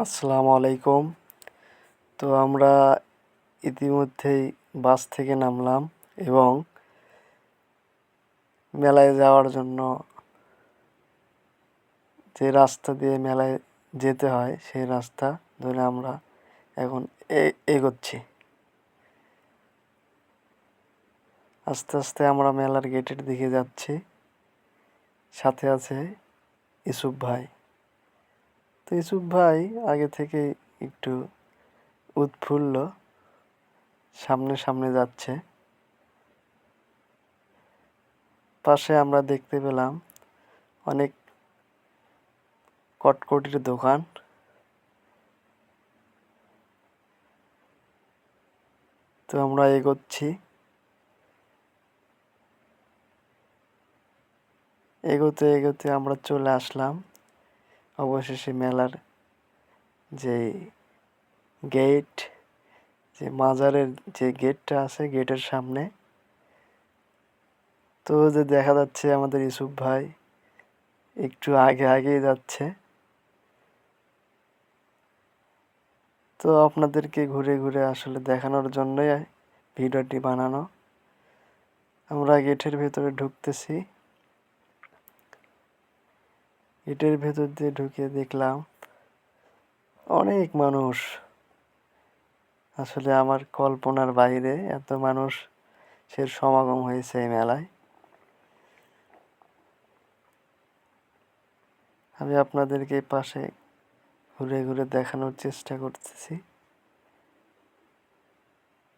আসসালামু আলাইকুম। তো আমরা ইতিমধ্যেই বাস থেকে নামলাম এবং মেলায় যাওয়ার জন্য যে রাস্তা দিয়ে মেলায় যেতে হয় সেই রাস্তা ধরে আমরা এখন এগোচ্ছি। আস্তে আস্তে আমরা মেলার গেটের দিকে যাচ্ছি। সাথে আছে ইউসুফ ভাই। তো ইউসুফ ভাই আগে থেকে একটু উৎফুল্ল, সামনে সামনে যাচ্ছে। পাশে আমরা দেখতে পেলাম অনেক কটকটির দোকান। তো আমরা এগোচ্ছি। এগোতে এগোতে আমরা চলে আসলাম অবশেষে মেলার যে গেট, যে মাজারের যে গেটটা আছে গেটের সামনে। তো যে দেখা যাচ্ছে আমাদের ইউসুফ ভাই একটু আগে আগেই যাচ্ছে। তো আপনাদেরকে ঘুরে ঘুরে আসলে দেখানোর জন্যই ভিডিওটি বানানো। আমরা গেটের ভেতরে ঢুকতেছি। গেটের ভেতর দিয়ে ঢুকে দেখলাম অনেক মানুষ। আসলে আমার কল্পনার বাইরে এত মানুষের সমাগম হয়েছে এই মেলায়। আমি আপনাদেরকে পাশে ঘুরে ঘুরে দেখানোর চেষ্টা করতেছি।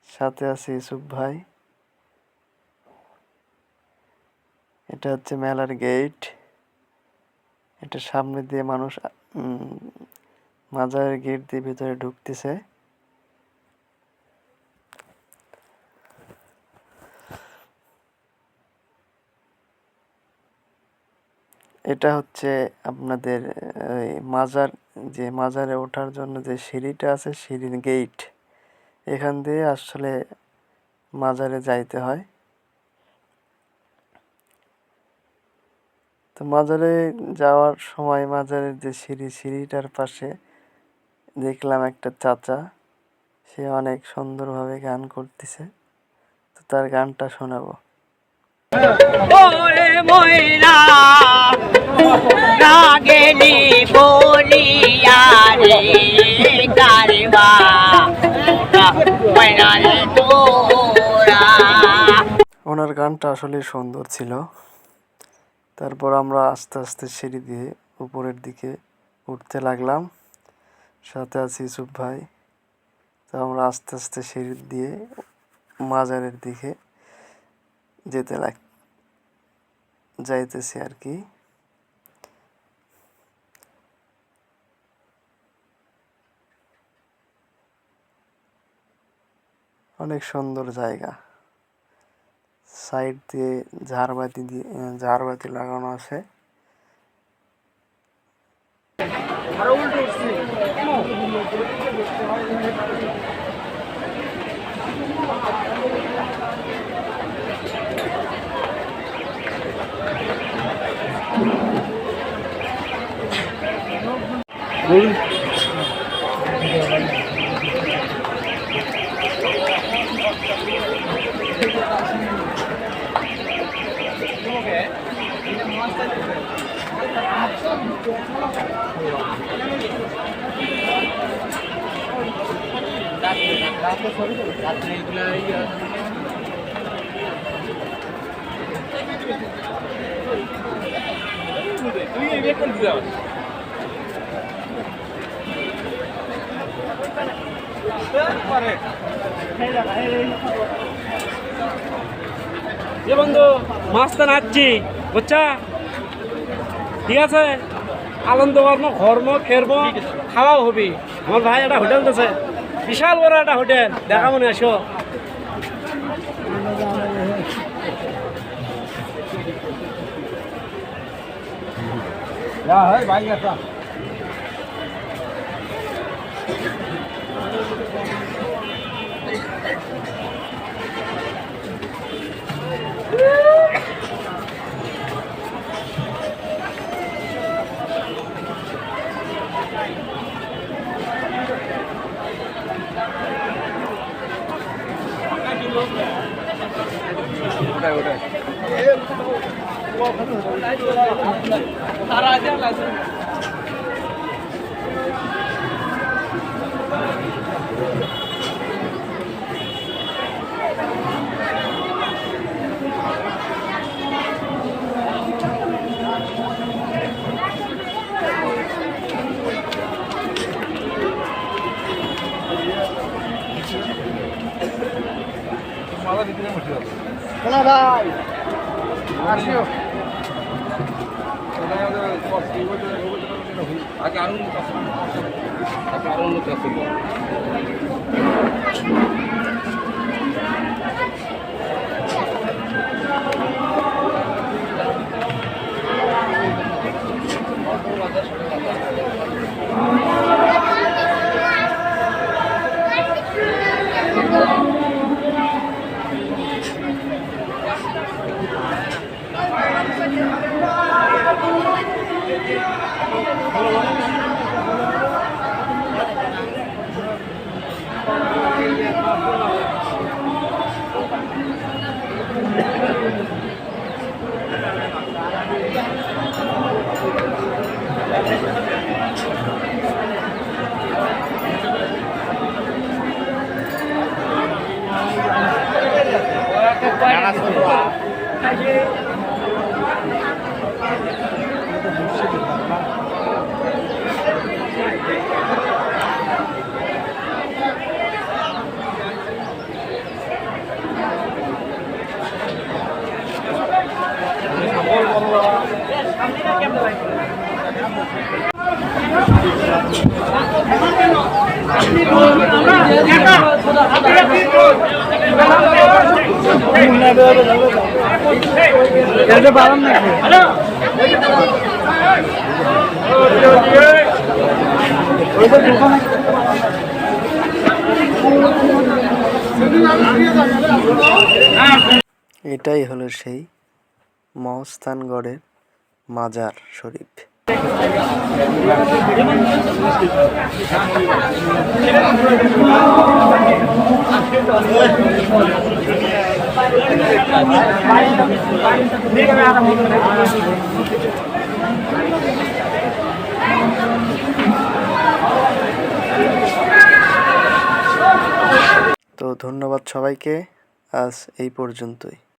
সাথে আছে ইউসুফ ভাই। এটা হচ্ছে মেলার গেট। এটা সামনে দিয়ে মানুষ মাজারের গেট দিয়ে ভিতরে ঢুকতেছে। এটা হচ্ছে আপনাদের মাজারে ওঠার জন্য যে সিঁড়িটা আছে, সিঁড়ির গেট। এখান দিয়ে আসলে মাজারে যাইতে হয়। তো মাজারে যাওয়ার সময় মাজারের যে সিঁড়িটার পাশে দেখলাম একটা চাচা, সে অনেক সুন্দরভাবে গান করতেছে। তো তার গানটা শোনাবো। ওরে ময়না রাগেলি বলিয়া রে কারবা ময়না রে তোরা। ওনার গানটা আসলে সুন্দর ছিল। তারপর আমরা আস্তে আস্তে সিঁড়ি দিয়ে উপরের দিকে উঠতে লাগলাম। সাথে আছে ইউসুফ ভাই। তো আমরা আস্তে আস্তে সিঁড়ি দিয়ে মাজারের দিকে যাইতেছি আর কি। অনেক সুন্দর জায়গা। সাইড দিয়ে ঝাড়বাতি লাগানো আছে। বন্ধু মাছ তো নাচ্ছি বুঝছা, ঠিক আছে। আনন্দ করবো খেরবো খাওয়াও হবি। আমার ভাই একটা হোটেল দিয়েছে, বিশাল বড় একটা হোটেল, দেখা মনে আসো। ভাই শোনা ভাই আসিও এটাই হলো সেই মহস্থানগড়ের মাজার শরীফ। তো ধন্যবাদ সবাইকে, আজ এই পর্যন্তই।